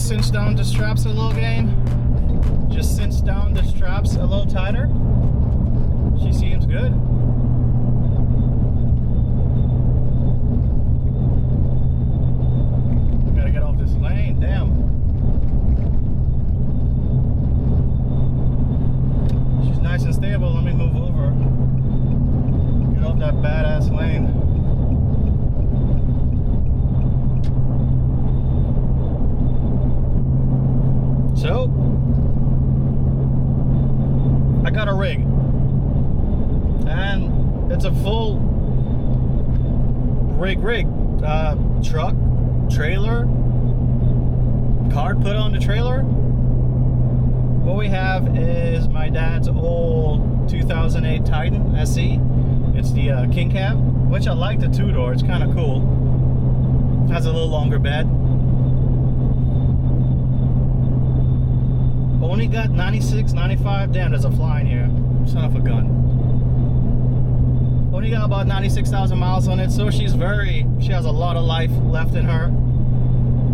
cinch down the straps a little again. Just cinch down the straps a little tighter. She seems good. Gotta get off this lane, damn. She's nice and stable. Let me move over. Get off that badass lane. So, I got a rig, and it's a full rig, truck, trailer, card put on the trailer. What we have is my dad's old 2008 Titan SE. It's the King Cab, which I like the two-door. It's kind of cool. Has a little longer bed. Only got 96, 95. Damn, there's a fly in here. Son of a gun. Only got about 96,000 miles on it, so she has a lot of life left in her.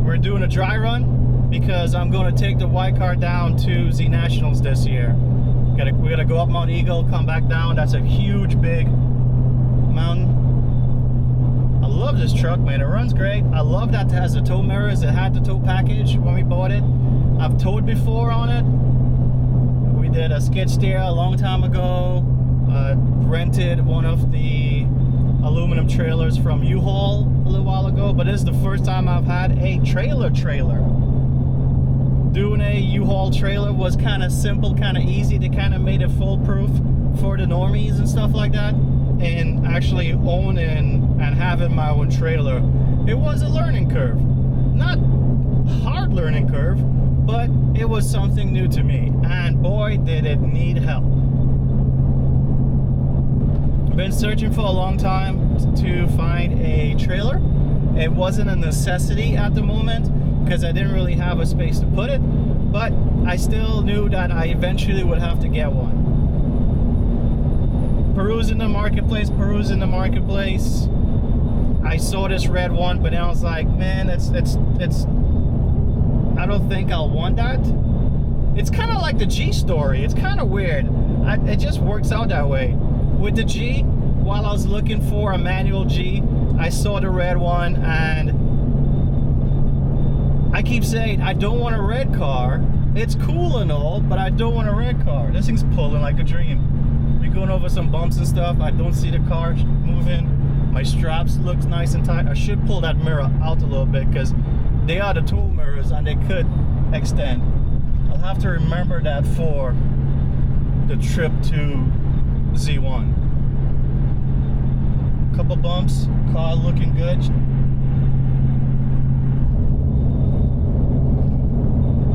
We're doing a dry run because I'm going to take the white car down to ZNationals this year. We gotta go up Mount Eagle, come back down. That's a huge, big mountain. I love this truck, man. It runs great. I love that it has the tow mirrors. It had the tow package when we bought it. I've towed before on it. We did a skid steer a long time ago. Rented one of the aluminum trailers from U-Haul a little while ago, but this is the first time I've had a trailer. Doing a U-Haul trailer was kind of simple, kind of easy. They kind of made it foolproof for the normies and stuff like that. And actually owning and having my own trailer, it was a learning curve. Not hard learning curve, but it was something new to me, and boy did it need help. I've been searching for a long time to find a trailer. It wasn't a necessity at the moment because I didn't really have a space to put it, but I still knew that I eventually would have to get one. Perusing the marketplace, I saw this red one, but then I was like, man, it's I don't think I'll want that. It's kind of like the G story. It's kind of weird. It just works out that way. With the G, while I was looking for a manual G, I saw the red one, and I keep saying I don't want a red car. It's cool and all, but I don't want a red car. This thing's pulling like a dream. We're going over some bumps and stuff. I don't see the car moving. My straps looks nice and tight. I should pull that mirror out a little bit because they are the tool mirrors and they could extend. I'll have to remember that for the trip to Z1. Couple bumps, car looking good.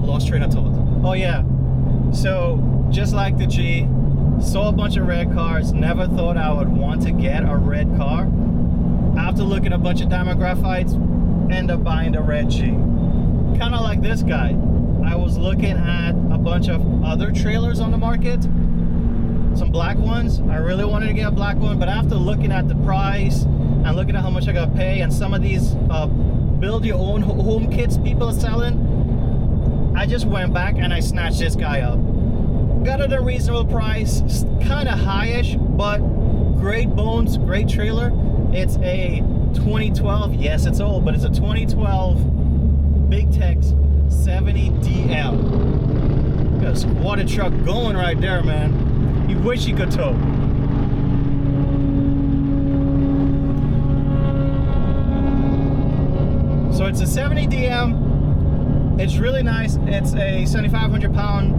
Lost train of thought. Oh yeah, so just like the G, saw a bunch of red cars, never thought I would want to get a red car. After looking at a bunch of diamond graphites, end up buying the red G. Kind of like this guy. I was looking at a bunch of other trailers on the market, some black ones. I really wanted to get a black one, but after looking at the price and looking at how much I gotta pay and some of these build your own home kits people are selling, I just went back and I snatched this guy up. Got it at a reasonable price, kind of high-ish, but great bones, great trailer. It's a 2012, yes it's old, but it's a 2012 BigTex 70DM. Got a squatted truck going right there, man. You wish you could tow. So it's a 70DM. It's really nice. It's a 7,500 pound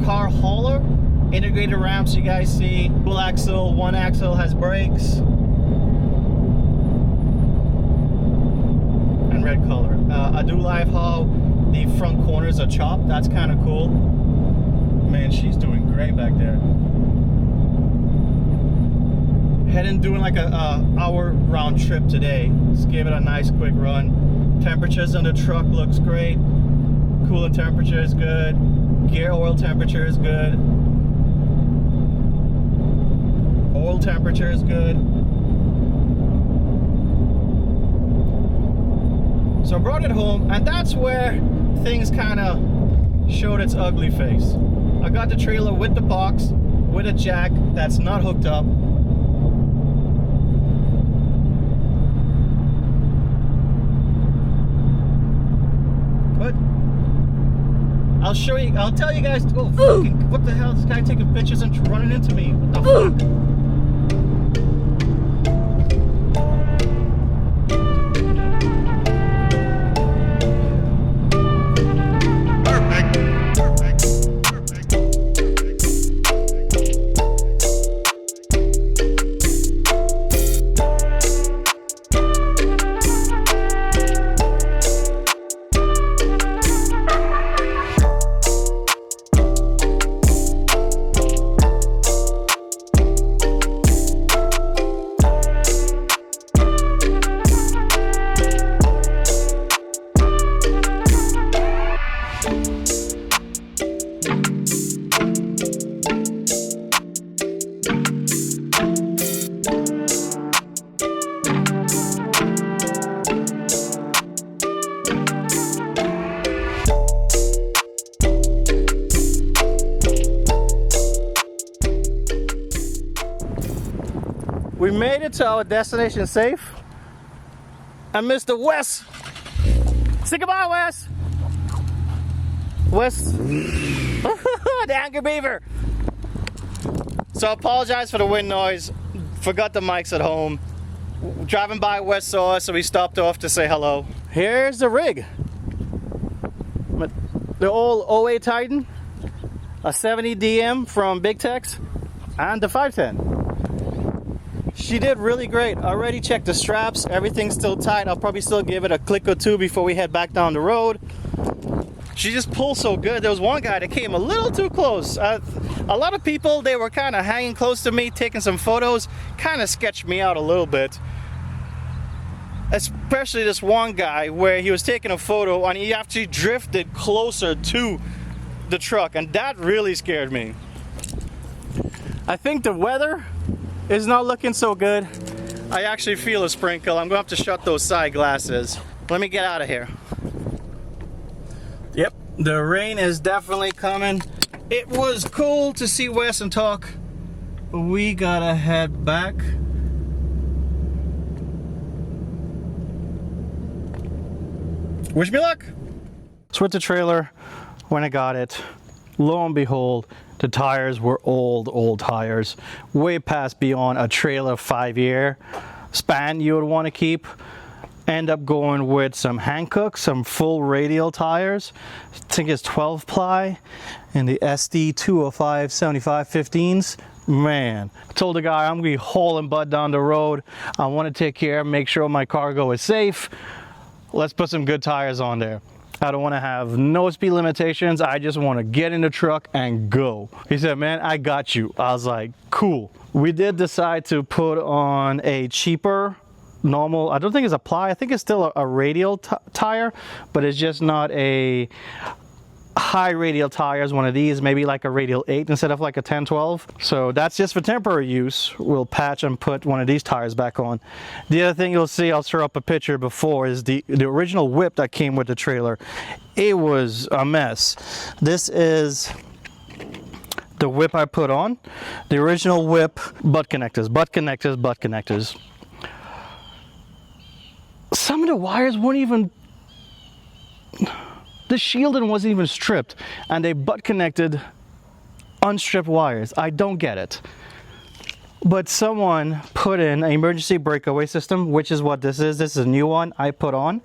car hauler. Integrated ramps, you guys see. Dual axle, one axle has brakes. And red color. I do like how the front corners are chopped. That's kind of cool. Man, she's doing great back there. Heading doing like a hour round trip today. Just gave it a nice quick run. Temperatures on the truck looks great. Coolant temperature is good. Gear oil temperature is good. Oil temperature is good. So I brought it home, and that's where things kind of showed its ugly face. I got the trailer with the box, with a jack that's not hooked up. But I'll show you, I'll tell you guys. Oh, fucking, what the hell? This guy taking pictures and running into me. What the fuck? We made it to our destination safe. And Mr. Wes. Say goodbye, Wes. Wes. The angry beaver. So I apologize for the wind noise. Forgot the mics at home. Driving by, Wes saw us, so we stopped off to say hello. Here's the rig. The old 08 Titan, a 70DM from BigTex, and the 510. She did really great. I already checked the straps. Everything's still tight. I'll probably still give it a click or two before we head back down the road. She just pulls so good. There was one guy that came a little too close. A lot of people, they were kind of hanging close to me, taking some photos. Kind of sketched me out a little bit. Especially this one guy where he was taking a photo and he actually drifted closer to the truck, and that really scared me. I think the weather is not looking so good. I actually feel a sprinkle. I'm gonna have to shut those side glasses. Let me get out of here. Yep, the rain is definitely coming. It was cool to see Wes and talk. We gotta head back. Wish me luck. So with the trailer, when I got it, lo and behold, the tires were old tires, way past beyond a trailer 5-year span you would want to keep. End up going with some Hankook, some full radial tires. I think it's 12 ply and the SD 205 75 15s. Man, I told the guy I'm gonna be hauling butt down the road. I want to take care, make sure my cargo is safe. Let's put some good tires on there. I don't want to have no speed limitations. I just want to get in the truck and go. He said, man, I got you. I was like, cool. We did decide to put on a cheaper, normal, I don't think it's a ply. I think it's still a radial tire, but it's just not a high radial tires, one of these, maybe like a radial 8 instead of like a 10-12. So that's just for temporary use. We'll patch and put one of these tires back on. The other thing you'll see, I'll throw up a picture before, is the original whip that came with the trailer. It was a mess. This is the whip I put on. The original whip, butt connectors, butt connectors, butt connectors. Some of the wires weren't even, the shielding wasn't even stripped, and they butt connected unstripped wires. I don't get it. But someone put in an emergency breakaway system, which is what this is. This is a new one I put on.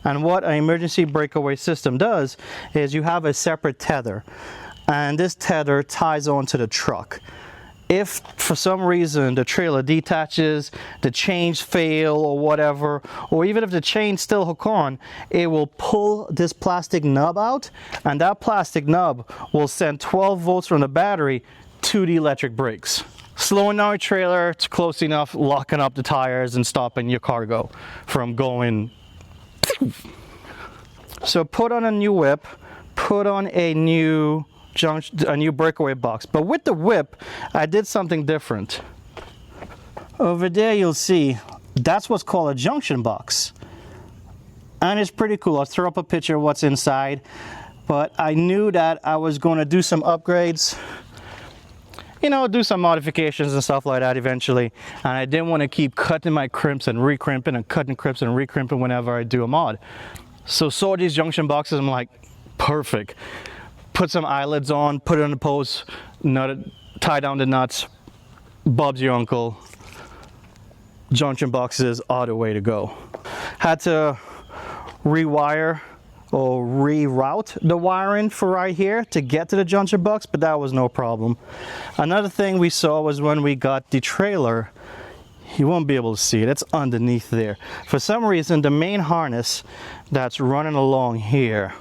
And what an emergency breakaway system does is you have a separate tether, and this tether ties onto the truck. If for some reason the trailer detaches, the chains fail or whatever, or even if the chains still hook on, it will pull this plastic nub out, and that plastic nub will send 12 volts from the battery to the electric brakes. Slowing down your trailer to close enough, locking up the tires and stopping your cargo from going. So put on a new whip, put on a new breakaway box. But with the whip, I did something different. Over there you'll see, that's what's called a junction box. and it's pretty cool. I'll throw up a picture of what's inside, but I knew that I was going to do some upgrades, you know, do some modifications and stuff like that eventually, and I didn't want to keep cutting my crimps and recrimping and cutting crimps and recrimping whenever I do a mod. So saw these junction boxes, I'm like, perfect. Put some eyelets on, put it on the post, tie down the nuts, Bob's your uncle. Junction boxes are the way to go. Had to rewire or reroute the wiring for right here to get to the junction box, but that was no problem. Another thing we saw was when we got the trailer, you won't be able to see it, it's underneath there. For some reason, the main harness that's running along here,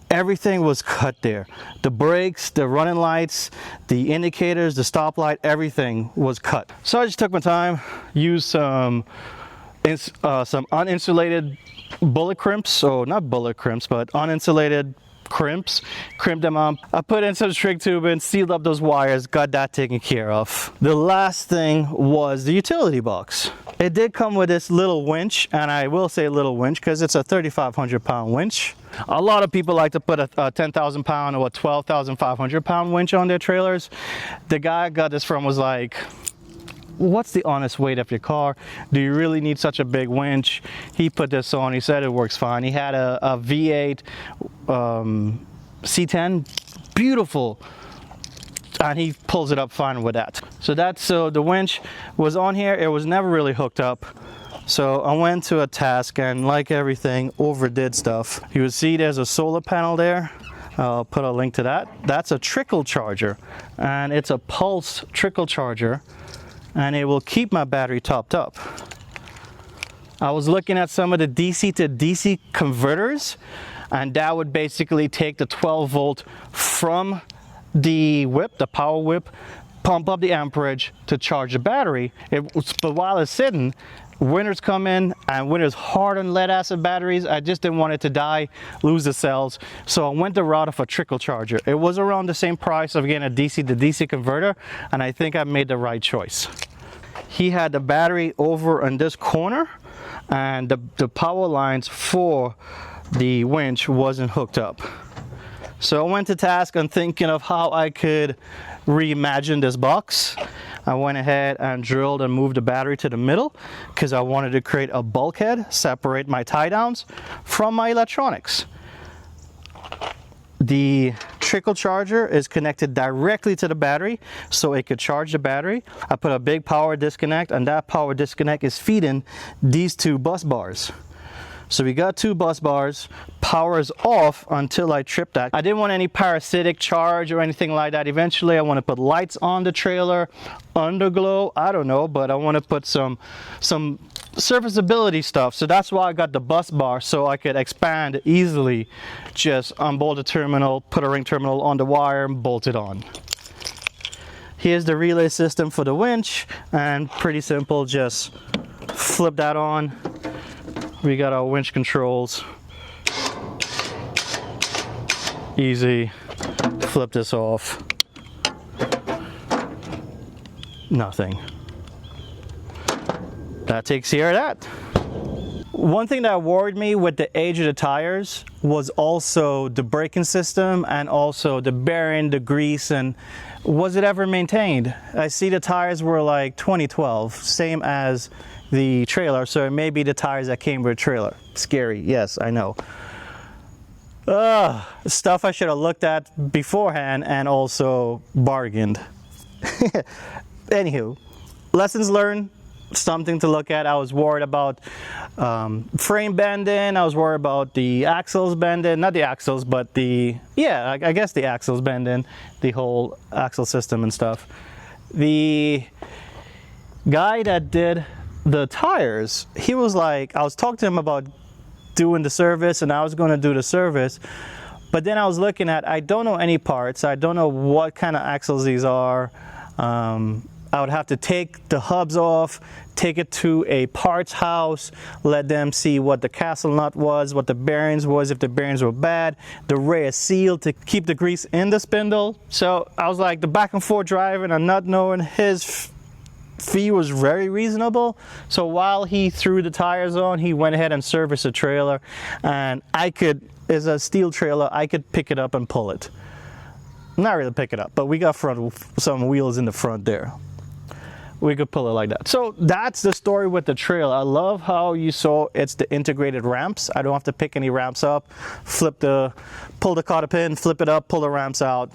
everything was cut there. The brakes, the running lights, the indicators, the stoplight, everything was cut. So I just took my time, used some uninsulated bullet crimps, so not bullet crimps, but uninsulated crimps, crimped them up. I put in some shrink tubing, sealed up those wires, got that taken care of. The last thing was the utility box. It did come with this little winch, and I will say little winch because it's a 3,500 pound winch. A lot of people like to put a 10,000 pound or a 12,500 pound winch on their trailers. The guy I got this from was like, what's the honest weight of your car? Do you really need such a big winch? He put this on, he said it works fine. He had a V8 C10, beautiful, and he pulls it up fine with that. So the winch was on here, it was never really hooked up. So I went to a task and, like everything, overdid stuff. You will see there's a solar panel there. I'll put a link to that. That's a trickle charger, and it's a pulse trickle charger, and it will keep my battery topped up. I was looking at some of the DC to DC converters, and that would basically take the 12 volt from the whip, the power whip, pump up the amperage to charge the battery. But while it's sitting, winters come in, and winters hard on lead acid batteries. I just didn't want it to die, lose the cells, so I went the route of a trickle charger. It was around the same price of getting a DC to DC converter, and I think I made the right choice. He had the battery over in this corner, and the power lines for the winch wasn't hooked up. So I went to task on thinking of how I could reimagine this box. I went ahead and drilled and moved the battery to the middle because I wanted to create a bulkhead, separate my tie downs from my electronics. The trickle charger is connected directly to the battery so it could charge the battery. I put a big power disconnect, and that power disconnect is feeding these two bus bars. So we got two bus bars, power is off until I trip that. I didn't want any parasitic charge or anything like that. Eventually I want to put lights on the trailer, underglow, I don't know, but I want to put some serviceability stuff. So that's why I got the bus bar, so I could expand easily. Just unbolt the terminal, put a ring terminal on the wire, and bolt it on. Here's the relay system for the winch, and pretty simple, just flip that on. We got our winch controls. Easy. Flip this off. Nothing. That takes care of that. One thing that worried me with the age of the tires was also the braking system, and also the bearing, the grease, and was it ever maintained? I see the tires were like 2012, same as the trailer, so it may be the tires that came with a trailer. Scary, yes, I know. Stuff I should have looked at beforehand and also bargained. Anywho, lessons learned, something to look at. I was worried about frame bending. I was worried about the axles bending, not the axles, but I guess the axles bending, the whole axle system and stuff. The guy that did the tires, he was like, I was talking to him about doing the service, and I was going to do the service, but then I was looking at, I don't know any parts, I don't know what kind of axles these are. I would have to take the hubs off, take it to a parts house, let them see what the castle nut was, what the bearings was, if the bearings were bad, the rear seal to keep the grease in the spindle. So I was like, the back and forth driving and not knowing his fee was very reasonable. So while he threw the tires on, he went ahead and serviced the trailer, and it's a steel trailer, I could pick it up and pull it. Not really pick it up, but we got some wheels in the front there. We could pull it like that. So that's the story with the trailer. I love how you saw it's the integrated ramps. I don't have to pick any ramps up, pull the cotter pin, flip it up, pull the ramps out,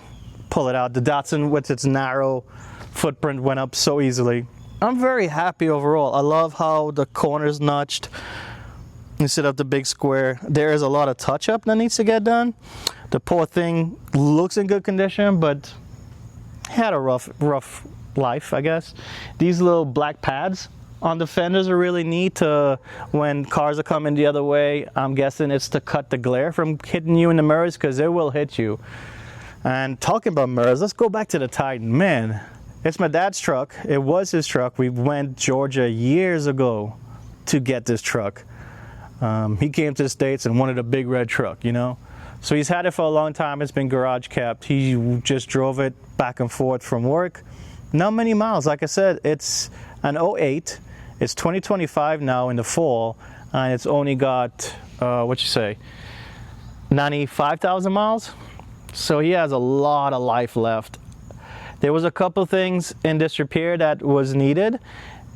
pull it out. The Datsun with its narrow footprint went up so easily. I'm very happy overall. I love how the corners notched instead of the big square. There is a lot of touch-up that needs to get done. The poor thing looks in good condition, but had a rough life, I guess. These little black pads on the fenders are really neat when cars are coming the other way. I'm guessing it's to cut the glare from hitting you in the mirrors, because it will hit you. And talking about mirrors, let's go back to the Titan. Man, it's my dad's truck. It was his truck. We went Georgia years ago to get this truck. He came to the States and wanted a big red truck, you know. So he's had it for a long time. It's been garage kept. He just drove it back and forth from work. Not many miles. Like I said, it's an 08. It's 2025 now in the fall, and it's only got, 95,000 miles. So he has a lot of life left. There was a couple things in this repair that was needed.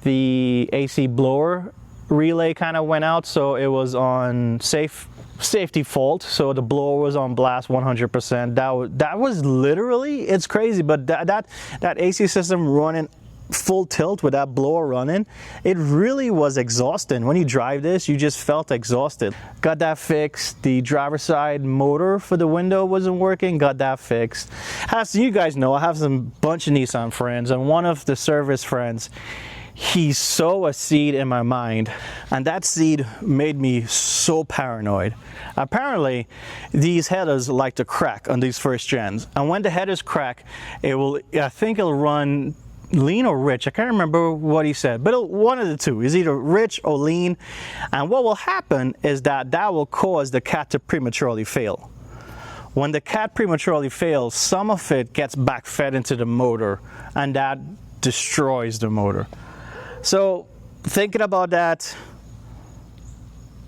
The AC blower relay kind of went out, so it was on safety fault, so the blower was on blast 100%. That was literally, it's crazy, but that AC system running full tilt with that blower running, it really was exhausting. When you drive this, you just felt exhausted. Got that fixed. The driver's side motor for the window wasn't working, got that fixed. As you guys know, I have some bunch of Nissan friends, and one of the service friends, he sowed a seed in my mind, and that seed made me so paranoid. Apparently, these headers like to crack on these first gens, and when the headers crack, I think it'll run lean or rich. I can't remember what he said, but one of the two is either rich or lean. And what will happen is that will cause the cat to prematurely fail. When the cat prematurely fails, some of it gets back fed into the motor, and that destroys the motor. So thinking about that,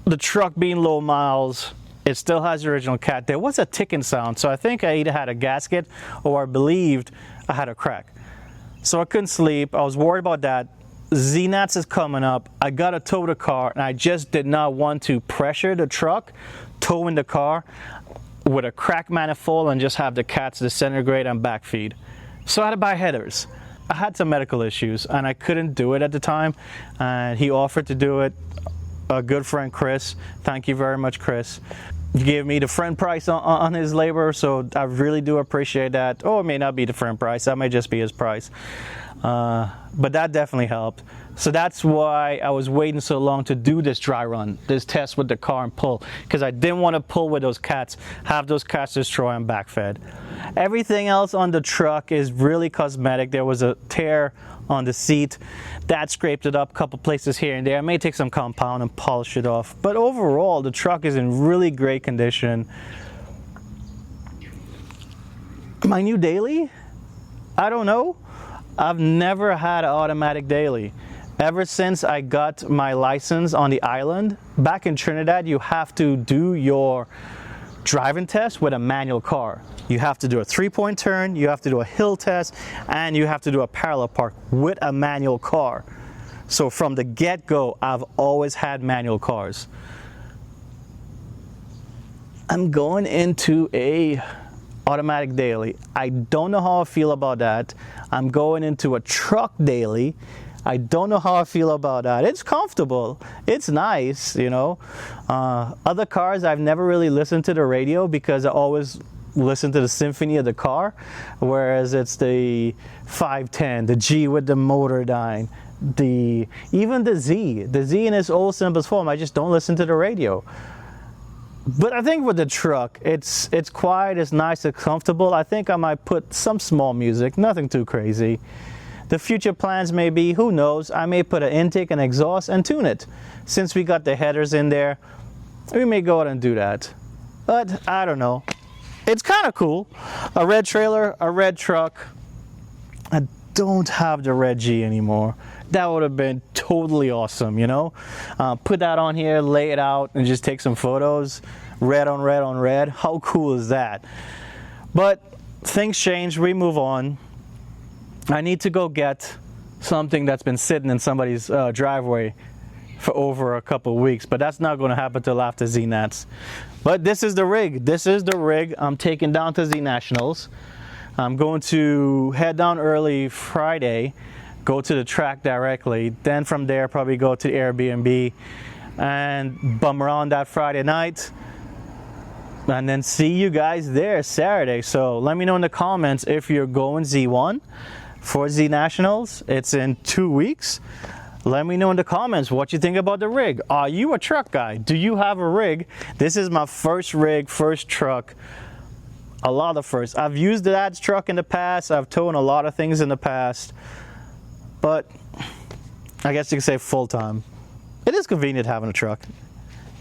the truck being low miles, it still has the original cat. There was a ticking sound, so I think I either had a gasket or I believed I had a crack. So I couldn't sleep. I was worried about that. ZNationals is coming up. I got to tow the car, and I just did not want to pressure the truck, towing the car with a crack manifold and just have the cats disintegrate and backfeed. So I had to buy headers. I had some medical issues, and I couldn't do it at the time, and he offered to do it. A good friend, Chris. Thank you very much, Chris. He gave me the friend price on his labor, so I really do appreciate that. Oh, it may not be the friend price, that may just be his price. But that definitely helped. So that's why I was waiting so long to do this dry run, this test with the car and pull, because I didn't want to pull with those cats, have those cats destroy and backfed. Everything else on the truck is really cosmetic. There was a tear on the seat. That scraped it up a couple places here and there. I may take some compound and polish it off. But overall, the truck is in really great condition. My new daily? I don't know. I've never had an automatic daily. Ever since I got my license on the island, back in Trinidad, you have to do your driving test with a manual car. You have to do a 3-point turn, you have to do a hill test, and you have to do a parallel park with a manual car. So from the get-go, I've always had manual cars. I'm going into a automatic daily. I don't know how I feel about that. I'm going into a truck daily. I don't know how I feel about that. It's comfortable. It's nice, you know. Other cars, I've never really listened to the radio because I always listen to the symphony of the car, whereas it's the 510, the G with the motor dying, even the Z in its old simplest form, I just don't listen to the radio. But I think with the truck, it's quiet, it's nice, it's comfortable. I think I might put some small music, nothing too crazy. The future plans may be, who knows, I may put an intake and exhaust and tune it. Since we got the headers in there, we may go out and do that. But I don't know. It's kind of cool. A red trailer, a red truck. I don't have the red G anymore. That would have been totally awesome, you know? Put that on here, lay it out, and just take some photos. Red on red on red. How cool is that? But things change, we move on. I need to go get something that's been sitting in somebody's driveway for over a couple of weeks, but that's not going to happen till after ZNats. But this is the rig. This is the rig I'm taking down to ZNationals. I'm going to head down early Friday, go to the track directly, then from there probably go to the Airbnb and bum around that Friday night, and then see you guys there Saturday. So let me know in the comments if you're going Z1 for ZNationals. It's in 2 weeks. Let me know in the comments what you think about the rig. Are you a truck guy? Do you have a rig? This is my first rig, first truck. A lot of firsts. I've used the dad's truck in the past. I've towed a lot of things in the past. But I guess you could say full time. It is convenient having a truck.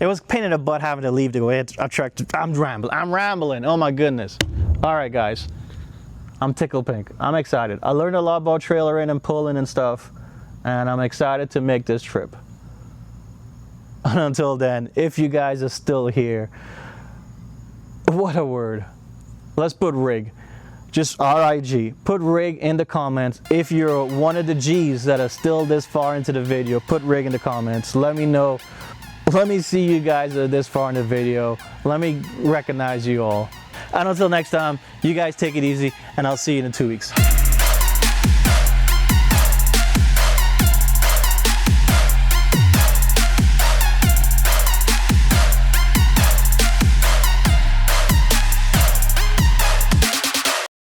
It was a pain in the butt having to leave to go get a truck. I'm rambling. Oh my goodness. All right, guys. I'm tickled pink. I'm excited. I learned a lot about trailering and pulling and stuff, and I'm excited to make this trip. And until then, if you guys are still here, what a word. Let's put rig. Just RIG. Put rig in the comments. If you're one of the G's that are still this far into the video, put rig in the comments. Let me know. Let me see you guys that are this far in the video. Let me recognize you all. And until next time, you guys take it easy, and I'll see you in 2 weeks.